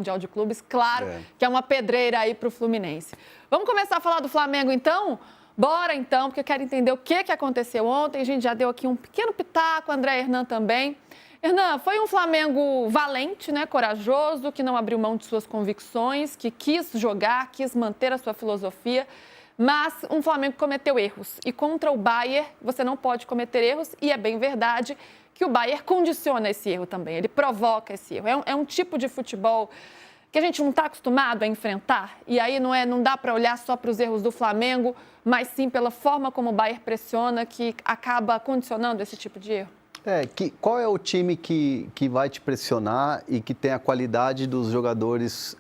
Mundial de Clubes, claro que é uma pedreira aí para o Fluminense. Vamos começar a falar do Flamengo, então? Bora, então, porque eu quero entender o que aconteceu ontem. A gente já deu aqui um pequeno pitaco, André Hernan também. Hernan, foi um Flamengo valente, né, corajoso, que não abriu mão de suas convicções, que quis jogar, quis manter a sua filosofia, mas um Flamengo que cometeu erros. E contra o Bayern, você não pode cometer erros, e é bem verdade que o Bayern condiciona esse erro também, ele provoca esse erro. É um tipo de futebol que a gente não está acostumado a enfrentar, e aí não dá para olhar só para os erros do Flamengo, mas sim pela forma como o Bayern pressiona, que acaba condicionando esse tipo de erro. Qual é o time que vai te pressionar e que tem a qualidade dos jogadores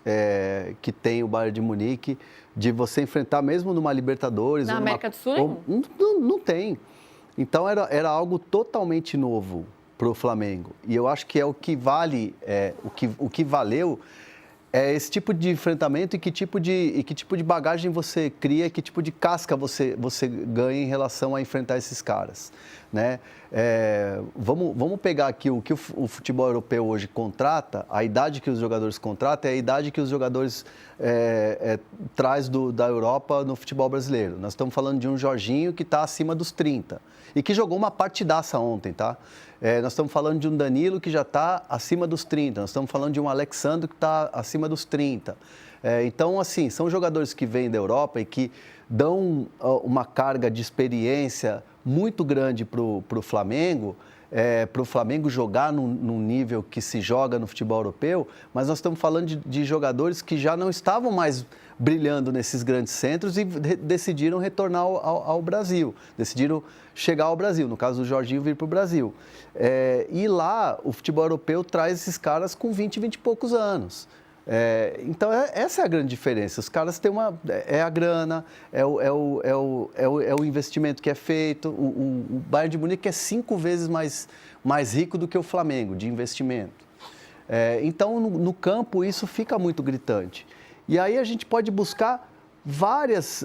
que tem o Bayern de Munique, de você enfrentar mesmo numa Libertadores? Na América do Sul? Não tem. Então, era algo totalmente novo para o Flamengo. E eu acho que é o que vale, o que valeu é esse tipo de enfrentamento e que tipo de bagagem você cria, que tipo de casca você ganha em relação a enfrentar esses caras, né? Vamos pegar aqui o que o futebol europeu hoje contrata, a idade que os jogadores contratam é a idade que os jogadores traz da Europa no futebol brasileiro. Nós estamos falando de um Jorginho que está acima dos 30 e que jogou uma partidaça ontem, tá? Nós estamos falando de um Danilo que já está acima dos 30, nós estamos falando de um Alexandre que está acima dos 30. Então, assim, são jogadores que vêm da Europa e que dão uma carga de experiência muito grande para o Flamengo jogar num nível que se joga no futebol europeu, mas nós estamos falando de jogadores que já não estavam mais brilhando nesses grandes centros e decidiram retornar ao Brasil, decidiram chegar ao Brasil, no caso do Jorginho vir para o Brasil. E lá o futebol europeu traz esses caras com 20 e poucos anos. Então, essa é a grande diferença. Os caras têm a grana, é o investimento que é feito. O Bayern de Munique é 5 vezes mais rico do que o Flamengo, de investimento. Então, no campo, isso fica muito gritante. E aí a gente pode buscar vários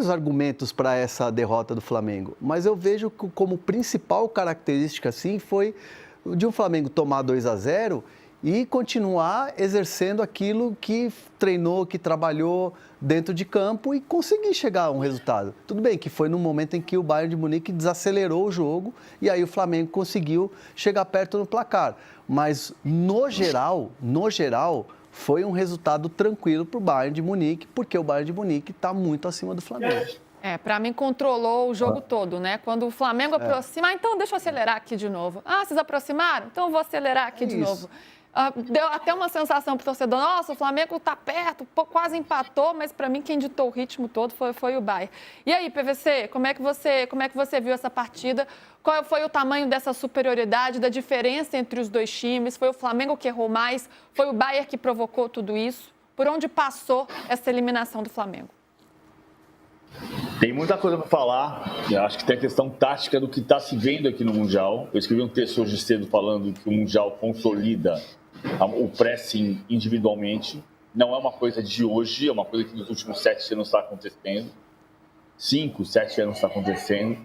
argumentos para essa derrota do Flamengo. Mas eu vejo que como principal característica, assim, foi de um Flamengo tomar 2-0 e continuar exercendo aquilo que treinou, que trabalhou dentro de campo e conseguir chegar a um resultado. Tudo bem que foi no momento em que o Bayern de Munique desacelerou o jogo e aí o Flamengo conseguiu chegar perto no placar. Mas, no geral, foi um resultado tranquilo para o Bayern de Munique, porque o Bayern de Munique está muito acima do Flamengo. Para mim, controlou o jogo todo, né? Quando o Flamengo aproxima, então deixa eu acelerar aqui de novo. Vocês aproximaram? Então eu vou acelerar aqui de novo. Deu até uma sensação para o torcedor, nossa, o Flamengo está perto, quase empatou, mas para mim quem ditou o ritmo todo foi o Bayern. E aí, PVC, como é que você viu essa partida? Qual foi o tamanho dessa superioridade, da diferença entre os dois times? Foi o Flamengo que errou mais? Foi o Bayern que provocou tudo isso? Por onde passou essa eliminação do Flamengo? Tem muita coisa para falar. Eu acho que tem a questão tática do que está se vendo aqui no Mundial. Eu escrevi um texto hoje cedo falando que o Mundial consolida o pressing individualmente. Não é uma coisa de hoje, é uma coisa que nos últimos 7 anos está acontecendo. 5, 7 anos está acontecendo.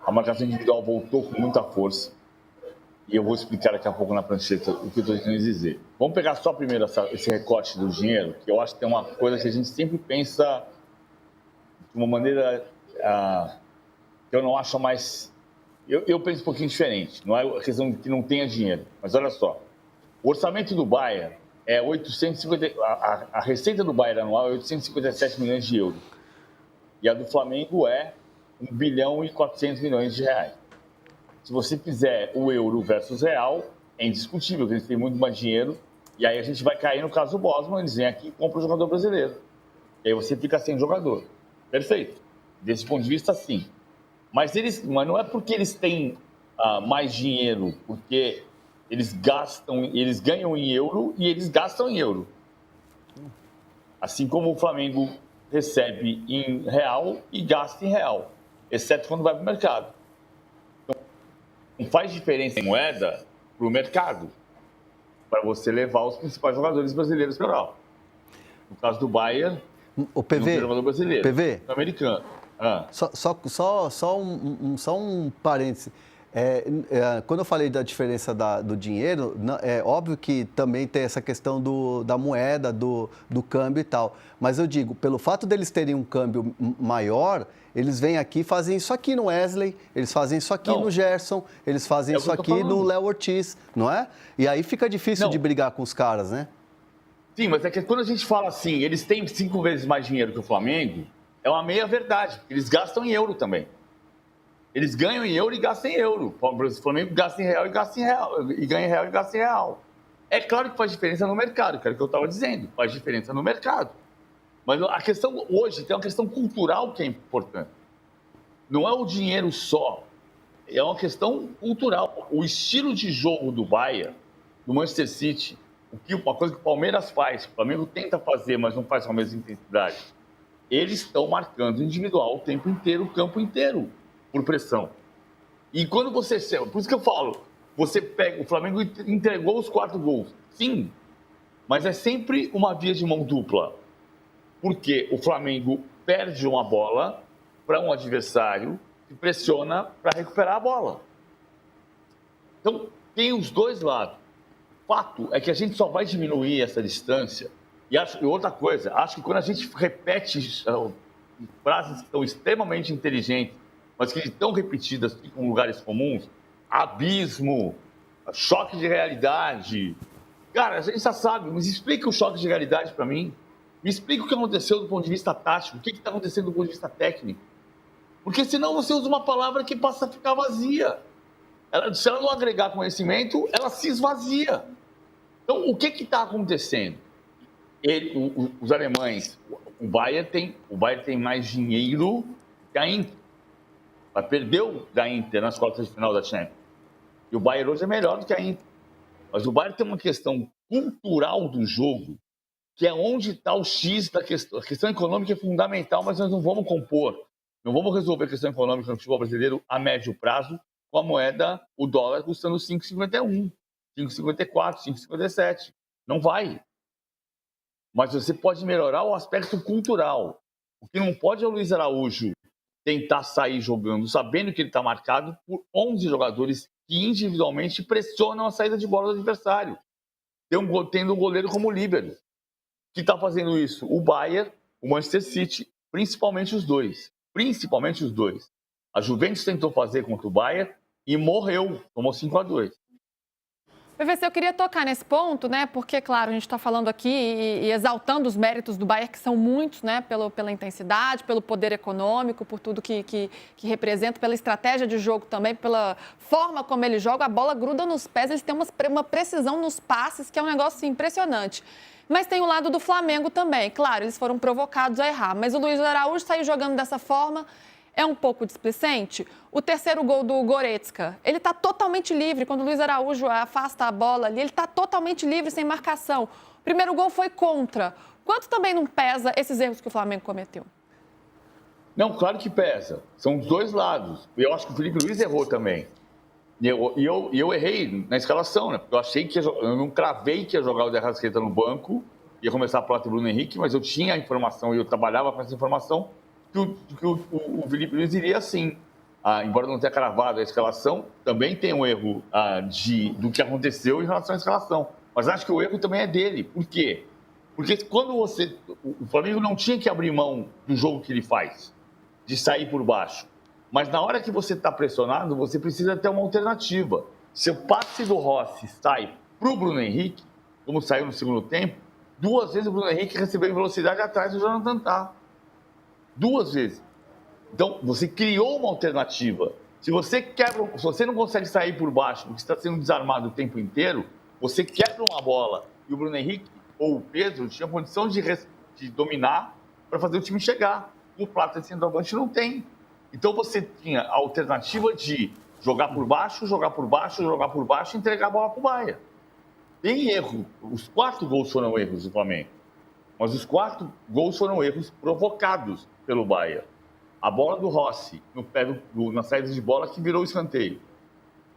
A marcação individual voltou com muita força. E eu vou explicar daqui a pouco na prancheta o que eu estou querendo dizer. Vamos pegar só primeiro esse recorte do dinheiro, que eu acho que tem uma coisa que a gente sempre pensa de uma maneira que eu não acho mais... Eu penso um pouquinho diferente. Não é a questão de que não tenha dinheiro. Mas olha só. O orçamento do Bayern é 850... A receita do Bayern anual é 857 milhões de euros. E a do Flamengo é 1 bilhão e 400 milhões de reais. Se você fizer o euro versus real, é indiscutível que eles têm muito mais dinheiro. E aí a gente vai cair no caso do Bosman, eles vêm aqui e compram o jogador brasileiro. E aí você fica sem jogador. Perfeito. Desse ponto de vista, sim. Mas não é porque eles têm mais dinheiro, porque eles ganham em euro e eles gastam em euro. Assim como o Flamengo recebe em real e gasta em real, exceto quando vai para o mercado. Então, não faz diferença em moeda para o mercado, para você levar os principais jogadores brasileiros para a Europa. No caso do Bayern, o PV, jogador brasileiro, PV, americano. Só um parêntese. Quando eu falei da diferença do dinheiro, é óbvio que também tem essa questão da moeda, do câmbio e tal. Mas eu digo, pelo fato deles terem um câmbio maior, eles vêm aqui e fazem isso aqui no Wesley, eles fazem isso aqui no Gerson, eles fazem isso aqui no Léo Ortiz, não é? E aí fica difícil de brigar com os caras, né? Sim, mas é que quando a gente fala assim, eles têm 5 vezes mais dinheiro que o Flamengo, é uma meia verdade. Eles gastam em euro também. Eles ganham em euro e gastam em euro. O Flamengo gasta em real e gasta em real. E ganha em real e gasta em real. É claro que faz diferença no mercado, que era o que eu estava dizendo. Faz diferença no mercado. Mas a questão hoje tem uma questão cultural que é importante. Não é o dinheiro só. É uma questão cultural. O estilo de jogo do Bayern, do Manchester City, uma coisa que o Palmeiras faz, que o Flamengo tenta fazer, mas não faz com a mesma intensidade. Eles estão marcando individual o tempo inteiro, o campo inteiro, por pressão. E quando você... Por isso que eu falo, você pega... O Flamengo entregou os 4 gols. Sim, mas é sempre uma via de mão dupla. Porque o Flamengo perde uma bola para um adversário que pressiona para recuperar a bola. Então, tem os dois lados. O fato é que a gente só vai diminuir essa distância. E outra coisa, acho que quando a gente repete frases que são extremamente inteligentes, mas que estão repetidas em lugares comuns, abismo, choque de realidade. Cara, a gente já sabe, mas explica o choque de realidade para mim. Me explica o que aconteceu do ponto de vista tático, o que está acontecendo do ponto de vista técnico. Porque senão você usa uma palavra que passa a ficar vazia. Se ela não agregar conhecimento, ela se esvazia. Então, o que está acontecendo? Os alemães, o Bayern tem mais dinheiro que a Inter. Ela perdeu da Inter nas quartas de final da Champions. E o Bayern hoje é melhor do que a Inter. Mas o Bayern tem uma questão cultural do jogo, que é onde está o X da questão. A questão econômica é fundamental, mas nós não vamos não vamos resolver a questão econômica no futebol brasileiro a médio prazo com a moeda, o dólar custando 5,51, 5,54, 5,57. Não vai. Mas você pode melhorar o aspecto cultural. O que não pode é o Luiz Araújo tentar sair jogando, sabendo que ele está marcado por 11 jogadores que individualmente pressionam a saída de bola do adversário. Tendo um goleiro como líbero. Que está fazendo isso? O Bayern, o Manchester City, principalmente os dois. Principalmente os dois. A Juventus tentou fazer contra o Bayern e morreu, tomou 5-2. PVC, eu queria tocar nesse ponto, né? Porque, claro, a gente está falando aqui e exaltando os méritos do Bayern, que são muitos, né? Pela intensidade, pelo poder econômico, por tudo que representa, pela estratégia de jogo também, pela forma como ele joga. A bola gruda nos pés, eles têm uma precisão nos passes que é um negócio assim, impressionante. Mas tem o lado do Flamengo também. Claro, eles foram provocados a errar. Mas o Luiz Araújo saiu jogando dessa forma, é um pouco displicente. O terceiro gol do Goretzka, ele está totalmente livre. Quando o Luiz Araújo afasta a bola ali, ele está totalmente livre, sem marcação. O primeiro gol foi contra. Quanto também não pesa esses erros que o Flamengo cometeu? Não, claro que pesa. São os dois lados. Eu acho que o Felipe Luiz errou também. E eu errei na escalação, né? Porque eu achei que eu não cravei que ia jogar o De Arrascaeta no banco, ia começar a Prata e Bruno Henrique, mas eu tinha a informação e eu trabalhava com essa informação que o Felipe Luiz iria assim. Embora não tenha cravado a escalação, também tem um erro do que aconteceu em relação à escalação. Mas acho que o erro também é dele. Por quê? Porque quando o Flamengo não tinha que abrir mão do jogo que ele faz, de sair por baixo. Mas na hora que você está pressionado, você precisa ter uma alternativa. Se o passe do Rossi sai para o Bruno Henrique, como saiu no segundo tempo, 2 vezes o Bruno Henrique recebeu em velocidade atrás do Jonathan Tah. 2 vezes. Então, você criou uma alternativa. Se você não consegue sair por baixo, porque está sendo desarmado o tempo inteiro, você quebra uma bola e o Bruno Henrique ou o Pedro tinha condição de dominar para fazer o time chegar. O Plata de centroavante não tem. Então, você tinha a alternativa de jogar por baixo, jogar por baixo, jogar por baixo e entregar a bola para o Bayern. Tem erro. Os 4 gols foram erros do Flamengo. Mas os 4 gols foram erros provocados pelo Bayern. A bola do Rossi, na saída de bola, que virou escanteio.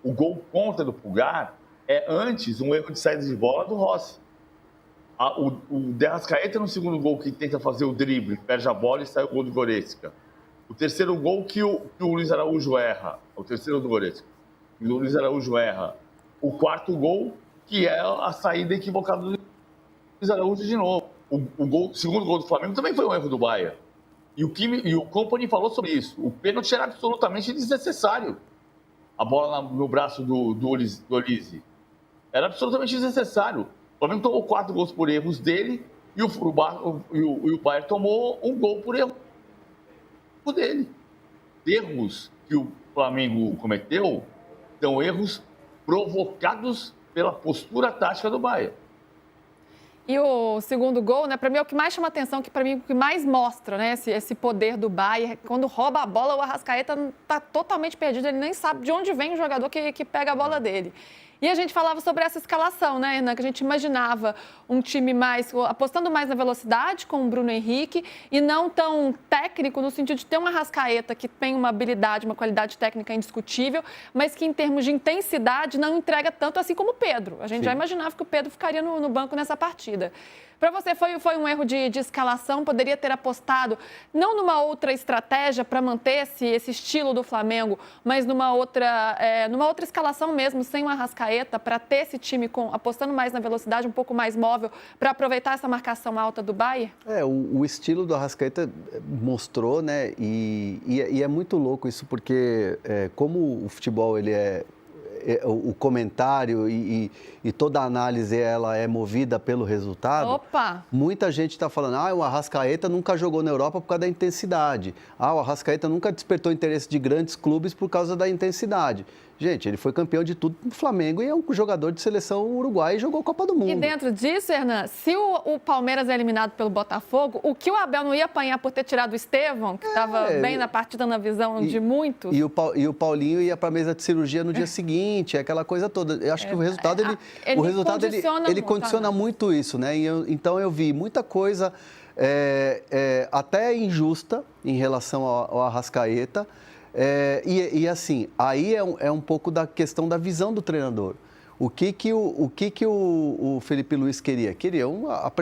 O gol contra do Pulgar é antes um erro de saída de bola do Rossi. O De Arrascaeta no segundo gol, que tenta fazer o drible, perde a bola e sai o gol do Goretzka. O terceiro gol que o Luiz Araújo erra, o terceiro do Goretzka. o Luiz Araújo erra o quarto gol, que é a saída equivocada do Luiz Araújo de novo. O segundo gol do Flamengo também foi um erro do Baier. E o Company falou sobre isso. O pênalti era absolutamente desnecessário. A bola no braço do Olise. Era absolutamente desnecessário. O Flamengo tomou 4 gols por erros dele e o Baier tomou um gol por erro dele. Erros que o Flamengo cometeu são erros provocados pela postura tática do Baier. E o segundo gol, né, para mim é o que mais chama atenção, que para mim é o que mais mostra, né, esse poder do Baier. Quando rouba a bola, o Arrascaeta está totalmente perdido, ele nem sabe de onde vem o jogador que pega a bola dele. E a gente falava sobre essa escalação, né, Hernan, que a gente imaginava um time apostando mais na velocidade com o Bruno Henrique e não tão técnico no sentido de ter uma Arrascaeta que tem uma habilidade, uma qualidade técnica indiscutível, mas que em termos de intensidade não entrega tanto assim como o Pedro. A gente já imaginava que o Pedro ficaria no banco nessa partida. Para você foi um erro de escalação? Poderia ter apostado não numa outra estratégia para manter esse estilo do Flamengo, mas numa outra escalação mesmo, sem o Arrascaeta, para ter esse time apostando mais na velocidade, um pouco mais móvel, para aproveitar essa marcação alta do Baier? O estilo do Arrascaeta mostrou, né? E é muito louco isso, porque como o futebol ele o comentário e toda a análise ela é movida pelo resultado. Opa! Muita gente está falando, o Arrascaeta nunca jogou na Europa por causa da intensidade. O Arrascaeta nunca despertou interesse de grandes clubes por causa da intensidade. Gente, ele foi campeão de tudo no Flamengo e é um jogador de seleção uruguaia e jogou a Copa do Mundo. E dentro disso, Hernan, se o Palmeiras é eliminado pelo Botafogo, o que o Abel não ia apanhar por ter tirado o Estevão, que estava bem na partida na visão de muitos? E o Paulinho ia para a mesa de cirurgia no dia seguinte, aquela coisa toda. Eu acho que o resultado, ele condiciona muito isso, né? Então eu vi muita coisa até injusta em relação ao Arrascaeta. Assim, aí é um pouco da questão da visão do treinador. O que o Felipe Luiz queria? Queria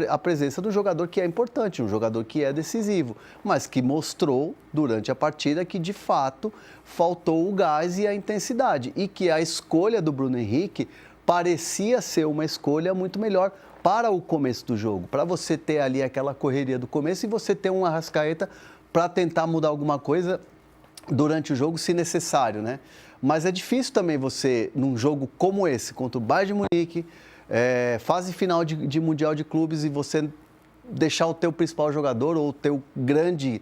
a presença do jogador que é importante, um jogador que é decisivo, mas que mostrou durante a partida que, de fato, faltou o gás e a intensidade. E que a escolha do Bruno Henrique parecia ser uma escolha muito melhor para o começo do jogo, para você ter ali aquela correria do começo e você ter um Arrascaeta para tentar mudar alguma coisa durante o jogo, se necessário, né? Mas é difícil também você, num jogo como esse, contra o Bayern de Munique, fase final de Mundial de Clubes, e você deixar o teu principal jogador ou o teu grande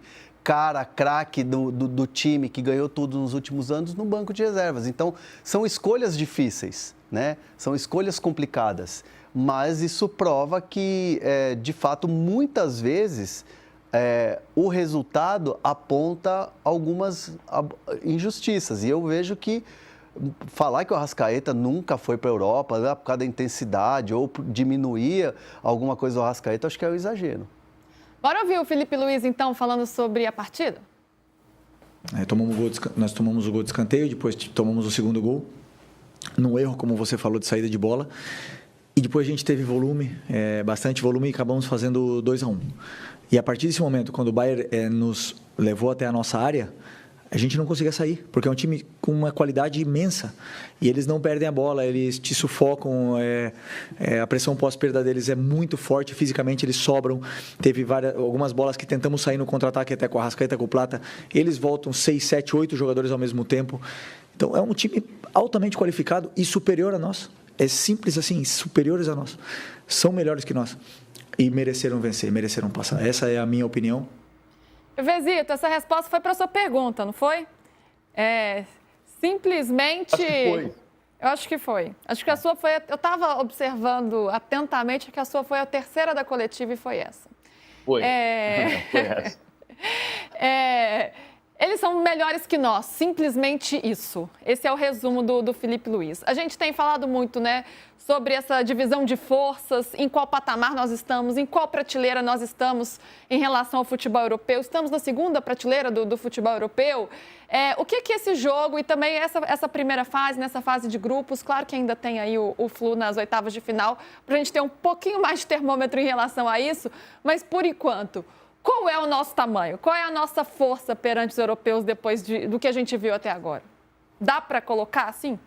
craque do time que ganhou tudo nos últimos anos no banco de reservas. Então, são escolhas difíceis, né? São escolhas complicadas, mas isso prova que, de fato, muitas vezes o resultado aponta algumas injustiças. E eu vejo que falar que o Arrascaeta nunca foi para a Europa, né, por causa da intensidade ou diminuía alguma coisa do Arrascaeta, acho que é um exagero. Bora ouvir o Felipe Luiz, então, falando sobre a partida? Nós tomamos o gol de escanteio, depois tomamos o segundo gol, num erro, como você falou, de saída de bola. E depois a gente teve volume, bastante volume, e acabamos fazendo 2-1. E a partir desse momento, quando o Baier nos levou até a nossa área, a gente não conseguia sair, porque é um time com uma qualidade imensa. E eles não perdem a bola, eles te sufocam, a pressão pós-perda deles é muito forte, fisicamente eles sobram. Teve algumas bolas que tentamos sair no contra-ataque, até com a Arrascaeta, com o Plata. Eles voltam 6, 7, 8 jogadores ao mesmo tempo. Então é um time altamente qualificado e superior a nós. É simples assim, superiores a nós. São melhores que nós. E mereceram vencer, mereceram passar. Essa é a minha opinião. Vezito, essa resposta foi para a sua pergunta, não foi? Simplesmente... Acho que foi. Eu acho que foi. Acho que a sua foi... Eu estava observando atentamente que a sua foi a terceira da coletiva e foi essa. Foi. Foi essa. Eles são melhores que nós, simplesmente isso. Esse é o resumo do Felipe Luiz. A gente tem falado muito, né, sobre essa divisão de forças, em qual patamar nós estamos, em qual prateleira nós estamos em relação ao futebol europeu. Estamos na segunda prateleira do futebol europeu. O que esse jogo e também essa primeira fase, nessa fase de grupos, claro que ainda tem aí o Flu nas oitavas de final, para a gente ter um pouquinho mais de termômetro em relação a isso, mas por enquanto... Qual é o nosso tamanho? Qual é a nossa força perante os europeus depois do que a gente viu até agora? Dá para colocar assim?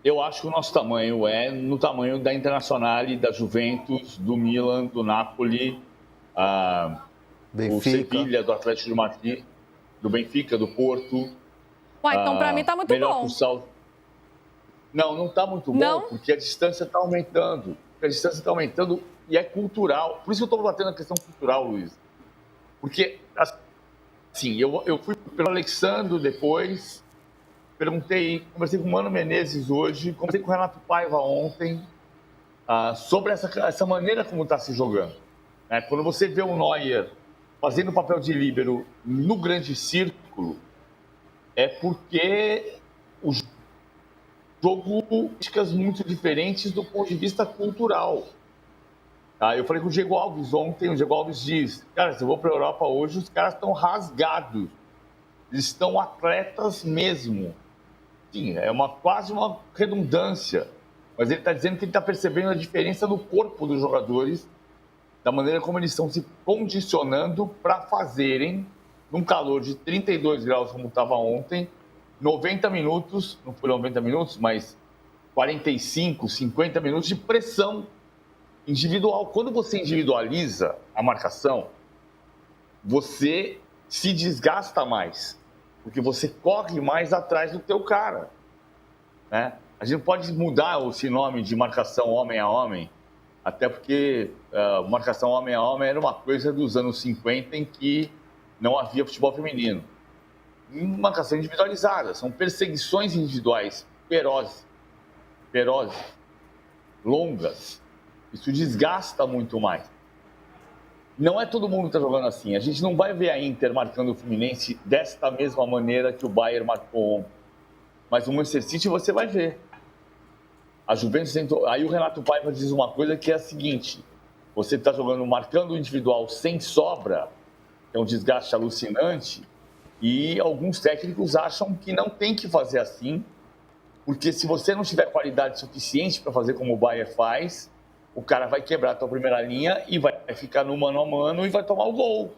Eu acho que o nosso tamanho é no tamanho da Internacional, da Juventus, do Milan, do Napoli, do Sevilha, do Atlético de Madrid, do Benfica, do Porto. Ué, então para mim tá muito bom. Não está muito bom, porque a distância está aumentando. A distância está aumentando e é cultural. Por isso que eu estou batendo na questão cultural, Luiz. Porque, assim, eu fui pelo Alexandre depois, conversei com o Mano Menezes hoje, conversei com o Renato Paiva ontem, sobre essa maneira como está se jogando. Né? Quando você vê o Neuer fazendo o papel de líbero no grande círculo, é porque o jogo políticas muito diferentes do ponto de vista cultural. Eu falei com o Diego Alves ontem, o Diego Alves diz, cara, se eu vou para a Europa hoje, os caras estão rasgados, eles estão atletas mesmo. Sim, é quase uma redundância, mas ele está dizendo que ele está percebendo a diferença no corpo dos jogadores, da maneira como eles estão se condicionando para fazerem, num calor de 32 graus como estava ontem, 90 minutos, não foi 90 minutos, mas 45, 50 minutos de pressão individual. Quando você individualiza a marcação, você se desgasta mais, porque você corre mais atrás do teu cara. Né? A gente pode mudar esse nome de marcação homem a homem, até porque marcação homem a homem era uma coisa dos anos 50 em que não havia futebol feminino. Marcação individualizada, são perseguições individuais ferozes, longas. Isso desgasta muito mais. Não é todo mundo que está jogando assim. A gente não vai ver a Inter marcando o Fluminense desta mesma maneira que o Bayern marcou ontem. Mas o Manchester City você vai ver. A Juventus tentou... Aí o Renato Paiva diz uma coisa que é a seguinte: você está jogando, marcando o individual sem sobra, é um desgaste alucinante, e alguns técnicos acham que não tem que fazer assim, porque se você não tiver qualidade suficiente para fazer como o Bayern faz, o cara vai quebrar a tua primeira linha e vai ficar no mano a mano e vai tomar o gol.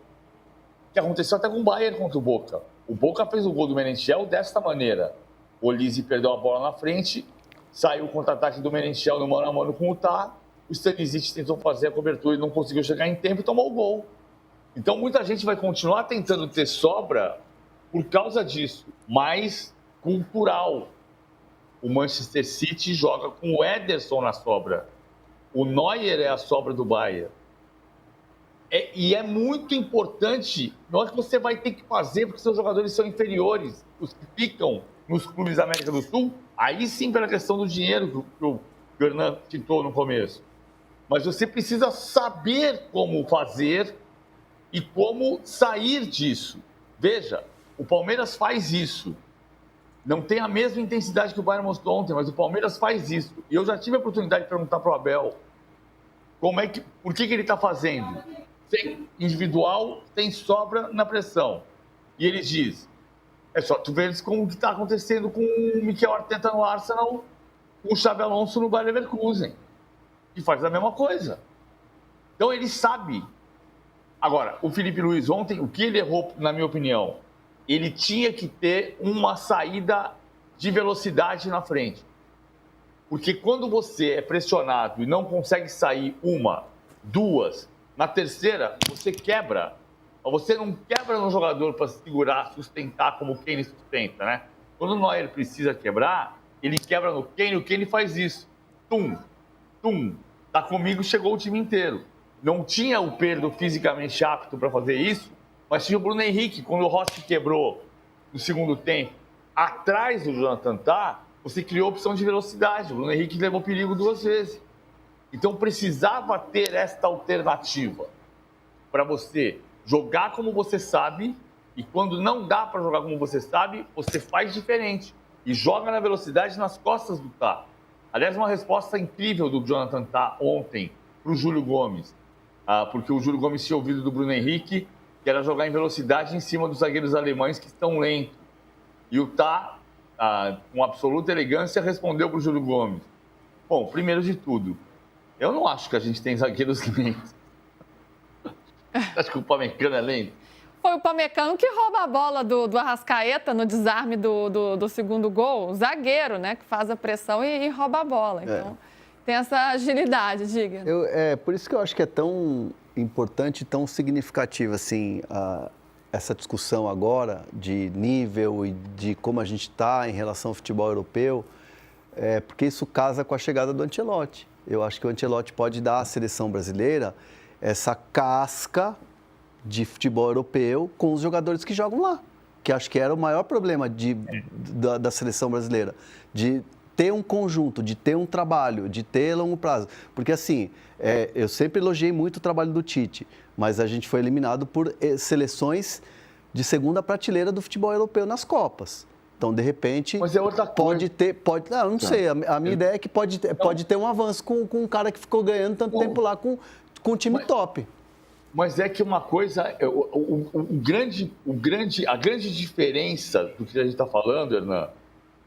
Que aconteceu até com o Bayern contra o Boca. O Boca fez o gol do Merentiel desta maneira. O Olise perdeu a bola na frente, saiu o contra-ataque do Merentiel no mano a mano com o Tá, o Stanisic tentou fazer a cobertura e não conseguiu chegar em tempo e tomou o gol. Então muita gente vai continuar tentando ter sobra por causa disso, mas cultural. O Manchester City joga com o Ederson na sobra. O Neuer é a sobra do Bayern. E é muito importante, não é que você vai ter que fazer porque seus jogadores são inferiores. Os que ficam nos clubes da América do Sul, aí sim pela questão do dinheiro que o Hernan citou no começo. Mas você precisa saber como fazer e como sair disso. Veja, o Palmeiras faz isso. Não tem a mesma intensidade que o Bayern mostrou ontem, mas o Palmeiras faz isso. E eu já tive a oportunidade de perguntar para o Abel por que ele está fazendo. Sem individual, sem sobra na pressão. E ele diz, é só tu ver como está acontecendo com o Mikel Arteta no Arsenal, com o Xabi Alonso no Bayer Leverkusen, que faz a mesma coisa. Então ele sabe. Agora, o Felipe Luiz ontem, o que ele errou, na minha opinião, ele tinha que ter uma saída de velocidade na frente. Porque quando você é pressionado e não consegue sair uma, duas, na terceira, você quebra. Você não quebra no jogador para segurar, sustentar como o Kane sustenta, né? Quando o Neuer precisa quebrar, ele quebra no Kane, o Kane faz isso. Tum, tum. Tá comigo, chegou o time inteiro. Não tinha o Pedro fisicamente apto para fazer isso, mas tinha o Bruno Henrique. Quando o Rossi quebrou no segundo tempo, atrás do Jonathan Tah, você criou opção de velocidade. O Bruno Henrique levou perigo 2 vezes. Então precisava ter esta alternativa para você jogar como você sabe, e quando não dá para jogar como você sabe, você faz diferente e joga na velocidade nas costas do Tah. Aliás, uma resposta incrível do Jonathan Tah ontem para o Júlio Gomes, porque o Júlio Gomes tinha ouvido do Bruno Henrique que era jogar em velocidade em cima dos zagueiros alemães que estão lentos. E o Tah, com absoluta elegância, respondeu para o Júlio Gomes. Bom, primeiro de tudo, eu não acho que a gente tem zagueiros lentos. Acho que o Pamecano é lento. Foi o Pamecano que rouba a bola do Arrascaeta no desarme do segundo gol. O zagueiro, né? Que faz a pressão e rouba a bola. Então, tem essa agilidade, diga. Por isso que eu acho que é tão importante, tão significativa, assim, essa discussão agora de nível e de como a gente está em relação ao futebol europeu, porque isso casa com a chegada do Ancelotti. Eu acho que o Ancelotti pode dar à seleção brasileira essa casca de futebol europeu com os jogadores que jogam lá, que acho que era o maior problema da seleção brasileira, de ter um conjunto, de ter um trabalho, de ter longo prazo. Porque, assim, eu sempre elogiei muito o trabalho do Tite, mas a gente foi eliminado por seleções de segunda prateleira do futebol europeu nas Copas. Então, de repente, mas é outra pode ter... não sei, a minha ideia é que pode ter um avanço com um cara que ficou ganhando tanto tempo lá com um time top. Mas é que uma coisa, a grande diferença do que a gente está falando, Hernan,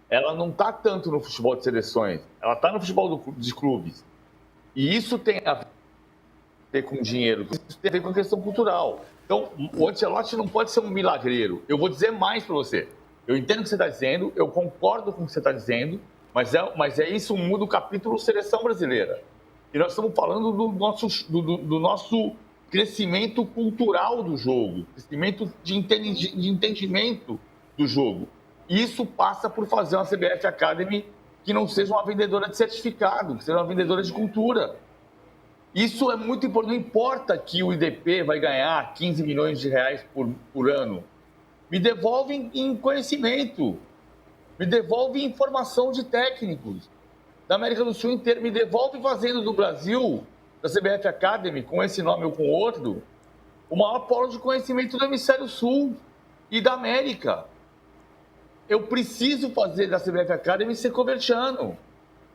ela não está tanto no futebol de seleções, ela está no futebol de clubes. E isso tem a ver com dinheiro, isso tem a ver com a questão cultural. Então, o Ancelotti não pode ser um milagreiro. Eu vou dizer mais para você. Eu entendo o que você está dizendo, eu concordo com o que você está dizendo, mas isso muda o capítulo seleção brasileira. E nós estamos falando do nosso crescimento cultural do jogo, crescimento de entendimento do jogo. E isso passa por fazer uma CBF Academy que não seja uma vendedora de certificado, que seja uma vendedora de cultura. Isso é muito importante. Não importa que o IDP vai ganhar 15 milhões de reais por ano. Me devolve em conhecimento, me devolve em informação de técnicos da América do Sul inteira, me devolve fazendo do Brasil, da CBF Academy, com esse nome ou com outro, o maior polo de conhecimento do Hemisfério Sul e da América. Eu preciso fazer da CBF Academy ser covertiano.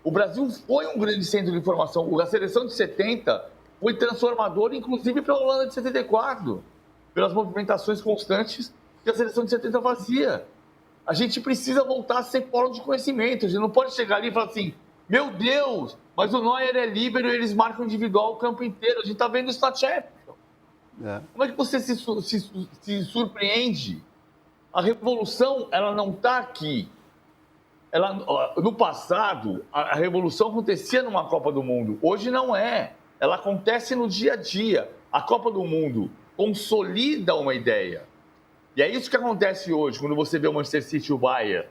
O Brasil foi um grande centro de informação. A seleção de 70 foi transformadora, inclusive para a Holanda de 74, pelas movimentações constantes que a seleção de 70 fazia. A gente precisa voltar a ser polo de conhecimento. A gente não pode chegar ali e falar assim, meu Deus, mas o Neuer é líbero e eles marcam individual o campo inteiro. A gente está vendo isso na Champions. Como é que você se surpreende? A revolução, ela não está aqui. No passado, a revolução acontecia numa Copa do Mundo. Hoje não é. Ela acontece no dia a dia. A Copa do Mundo consolida uma ideia. E é isso que acontece hoje, quando você vê o Manchester City e o Bayern.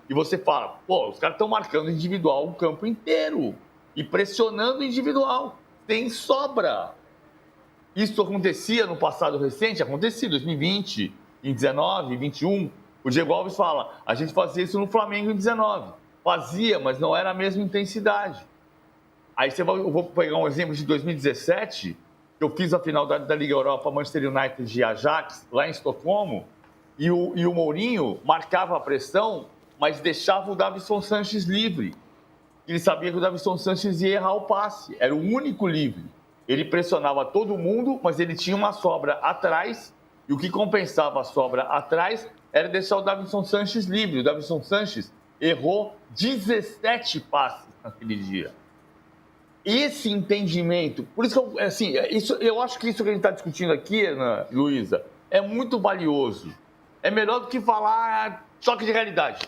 E você fala, os caras estão marcando individual o campo inteiro. E pressionando o individual. Tem sobra. Isso acontecia no passado recente? Acontecia em 2020, em 19, em 21. O Diego Alves fala, a gente fazia isso no Flamengo em 19. Fazia, mas não era a mesma intensidade. Aí eu vou pegar um exemplo de 2017, que eu fiz a final da Liga Europa, Manchester United e Ajax, lá em Estocolmo, e o Mourinho marcava a pressão, mas deixava o Davinson Sanches livre. Ele sabia que o Davinson Sanches ia errar o passe, era o único livre. Ele pressionava todo mundo, mas ele tinha uma sobra atrás, e o que compensava a sobra atrás era deixar o Davinson Sanches livre. O Davinson Sanches errou 17 passes naquele dia. Esse entendimento, por isso que eu acho que isso que a gente está discutindo aqui, Ana Luísa, é muito valioso. É melhor do que falar choque de realidade.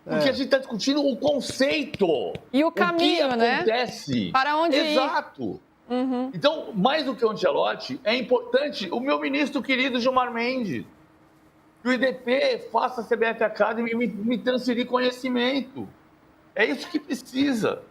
Porque a gente está discutindo o conceito. E o caminho, o que acontece. Para onde ir. Exato. Uhum. Então, mais do que o Ancelotti, é importante o meu ministro querido Gilmar Mendes, que o IDP faça a CBF Academy e me transferir conhecimento. É isso que precisa.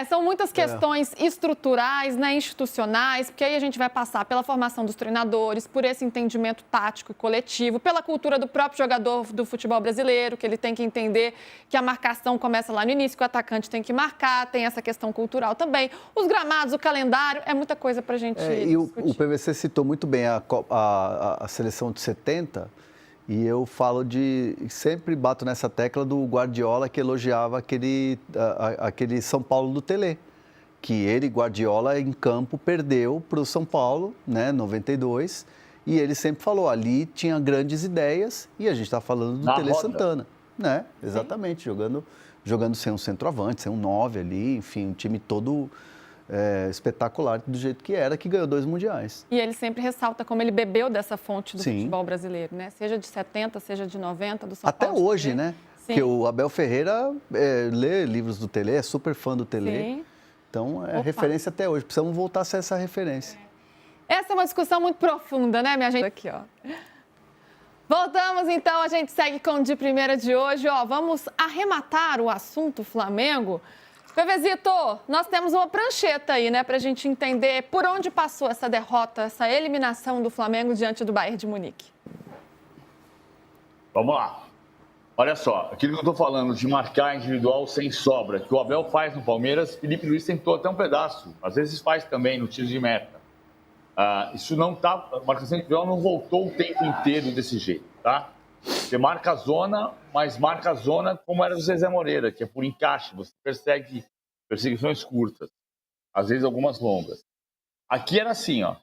São muitas questões estruturais, né, institucionais, porque aí a gente vai passar pela formação dos treinadores, por esse entendimento tático e coletivo, pela cultura do próprio jogador do futebol brasileiro, que ele tem que entender que a marcação começa lá no início, que o atacante tem que marcar, tem essa questão cultural também. Os gramados, o calendário, é muita coisa para a gente discutir. E o PVC citou muito bem a seleção de 70, e eu sempre bato nessa tecla do Guardiola, que elogiava aquele São Paulo do Tele, que ele, Guardiola, em campo, perdeu para o São Paulo, né, 92, e ele sempre falou, ali tinha grandes ideias, e a gente está falando do Tele Santana, né, exatamente, jogando sem um centroavante, sem um 9 ali, enfim, um time todo espetacular do jeito que era, que ganhou 2 mundiais. E ele sempre ressalta como ele bebeu dessa fonte do Sim. futebol brasileiro, né? Seja de 70, seja de 90, do São Até Paulo. hoje, né? Sim. Porque o Abel Ferreira lê livros do Tele, é super fã do Tele. Sim. Então, é Opa. referência até hoje. Precisamos voltar a ser essa referência. Essa é uma discussão muito profunda, né, minha gente? Aqui, ó. Voltamos, então, a gente segue com o de primeira de hoje. Ó, vamos arrematar o assunto Flamengo. Pevezito, nós temos uma prancheta aí, né, pra gente entender por onde passou essa derrota, essa eliminação do Flamengo diante do Bayern de Munique. Vamos lá. Olha só, aquilo que eu estou falando de marcar individual sem sobra, que o Abel faz no Palmeiras, Felipe Luiz tentou até um pedaço. Às vezes faz também no tiro de meta. Isso não tá. A marcação individual não voltou o tempo inteiro desse jeito, tá? Você marca a zona, mas marca a zona como era do Zezé Moreira, que é por encaixe. Você persegue perseguições curtas, às vezes algumas longas. Aqui era assim, ó.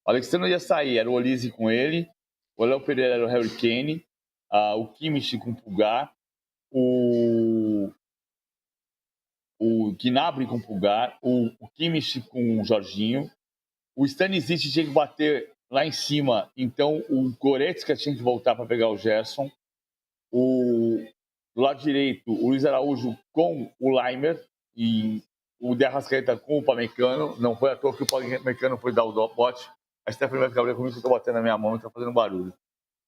O Alexandre ia sair, era o Olise com ele, o Léo Pereira era o Harry Kane, o Kimmich com o Pulgar, o Gnabry com o Pulgar, o Kimmich com o Jorginho, o Stanisic tinha que bater lá em cima, então o Goretzka tinha que voltar para pegar o Gerson, do lado direito o Luiz Araújo com o Laimer e o De Arrascaeta com o Upamecano. Não foi à toa que o Upamecano foi dar o bote. A Stephanie vai ficar comigo que eu estou batendo na minha mão e está fazendo barulho.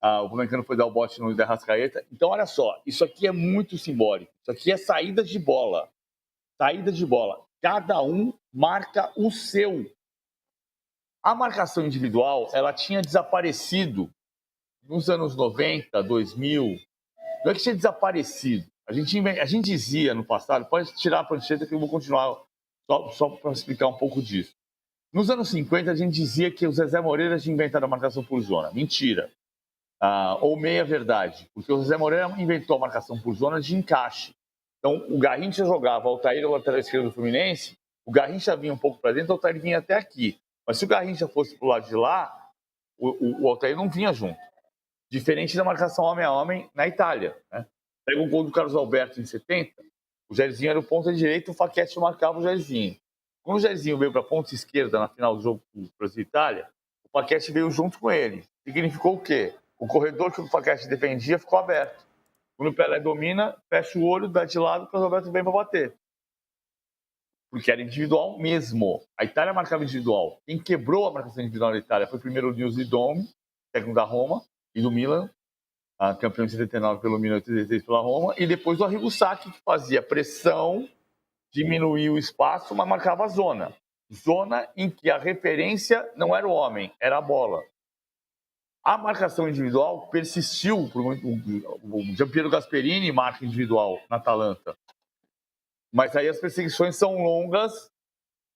O Upamecano foi dar o bote no De Arrascaeta. Então, olha só, isso aqui é muito simbólico. Isso aqui é saída de bola. Saída de bola. Cada um marca o seu. A marcação individual, ela tinha desaparecido nos anos 90, 2000. Não é que tinha desaparecido. A gente dizia no passado, pode tirar a prancheta que eu vou continuar só para explicar um pouco disso. Nos anos 50, a gente dizia que o Zezé Moreira tinha inventado a marcação por zona. Mentira. Ou meia verdade. Porque o Zezé Moreira inventou a marcação por zona de encaixe. Então, o Garrincha jogava o Altair, o lateral esquerdo do Fluminense, o Garrincha vinha um pouco para dentro, o Altair vinha até aqui. Mas se o Garrincha fosse para o lado de lá, o Altair não vinha junto. Diferente da marcação homem a homem na Itália, né? Pega o gol do Carlos Alberto em 70, o Jairzinho era o ponta direita, o Facchetti marcava o Jairzinho. Quando o Jairzinho veio para a ponta esquerda na final do jogo do Brasil e Itália, o Facchetti veio junto com ele. Significou o quê? O corredor que o Facchetti defendia ficou aberto. Quando o Pelé domina, fecha o olho, dá de lado, o Carlos Alberto vem para bater. Porque era individual mesmo. A Itália marcava individual. Quem quebrou a marcação individual da Itália foi primeiro o Nilson Domi, técnico da Roma e do Milan, campeão em 79 pelo Milan e 86 pela Roma, e depois o Arrigo Sacchi, que fazia pressão, diminuía o espaço, mas marcava a zona. Zona em que a referência não era o homem, era a bola. A marcação individual persistiu por muito. O Giampiero Gasperini marca individual na Atalanta. Mas aí as perseguições são longas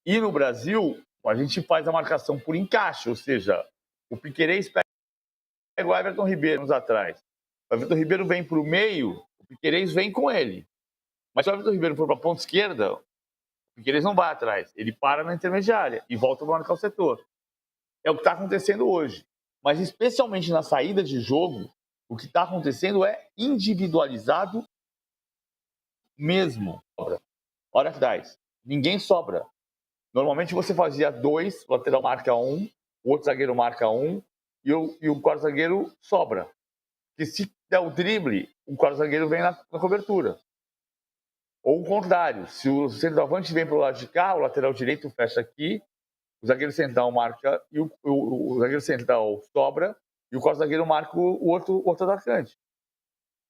e no Brasil a gente faz a marcação por encaixe, ou seja, o Piquerez pega o Everton Ribeiro anos atrás. O Everton Ribeiro vem para o meio, o Piquerez vem com ele. Mas se o Everton Ribeiro for para a ponta esquerda, o Piquerez não vai atrás, ele para na intermediária e volta para marcar o setor. É o que está acontecendo hoje. Mas especialmente na saída de jogo, o que está acontecendo é individualizado mesmo. Hora que dá. Ninguém sobra. Normalmente você fazia 2, o lateral marca 1, o outro zagueiro marca 1 e o quarto zagueiro sobra. Porque se der o drible, o quarto zagueiro vem na cobertura. Ou o contrário, se o centroavante vem para o lado de cá, o lateral direito fecha aqui, o zagueiro central marca e o zagueiro central sobra e o quarto zagueiro marca o outro atacante.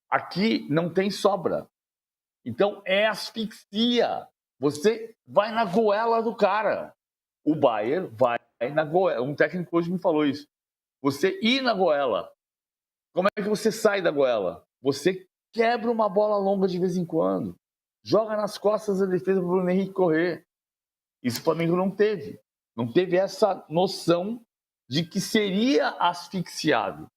Aqui não tem sobra. Então, é asfixia. Você vai na goela do cara. O Bayern vai na goela. Um técnico hoje me falou isso. Você ir na goela. Como é que você sai da goela? Você quebra uma bola longa de vez em quando. Joga nas costas da defesa para o Bruno Henrique correr. Isso o Flamengo não teve. Não teve essa noção de que seria asfixiado.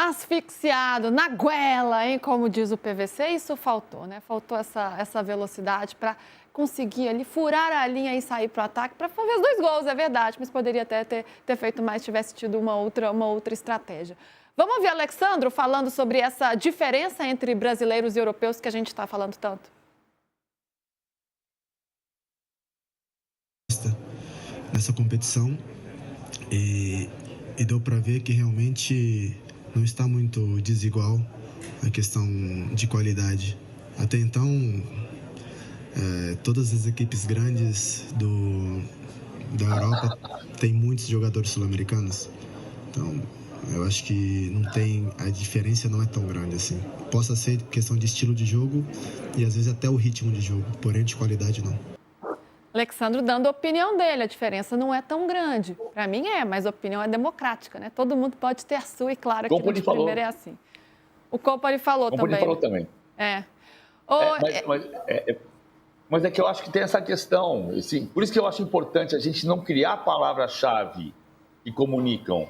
Asfixiado, na goela, hein? Como diz o PVC, isso faltou, né? Faltou essa velocidade para conseguir ali furar a linha e sair para o ataque, para fazer os 2 gols, é verdade, mas poderia até ter feito mais, tivesse tido uma outra estratégia. Vamos ouvir Alexandro falando sobre essa diferença entre brasileiros e europeus que a gente está falando tanto. nessa competição e deu para ver que realmente não está muito desigual a questão de qualidade. Até então, todas as equipes grandes da Europa têm muitos jogadores sul-americanos. Então, eu acho que a diferença não é tão grande assim. Possa ser questão de estilo de jogo e às vezes até o ritmo de jogo, porém de qualidade não. Alexandro dando a opinião dele, a diferença não é tão grande. Para mim mas a opinião é democrática, né? Todo mundo pode ter a sua e claro que no de primeira é assim. O Company falou também. O Company falou também. Mas é que eu acho que tem essa questão, assim, por isso que eu acho importante a gente não criar palavras-chave que comunicam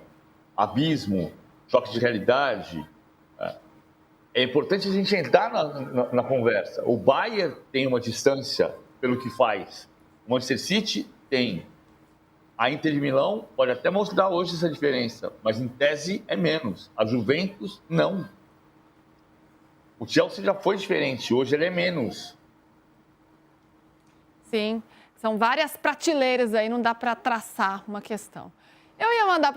abismo, choque de realidade. É importante a gente entrar na conversa. O Bayern tem uma distância pelo que faz. O Manchester City tem. A Inter de Milão pode até mostrar hoje essa diferença, mas em tese é menos. A Juventus, não. O Chelsea já foi diferente, hoje ele é menos. Sim, são várias prateleiras aí, não dá para traçar uma questão. Eu ia mandar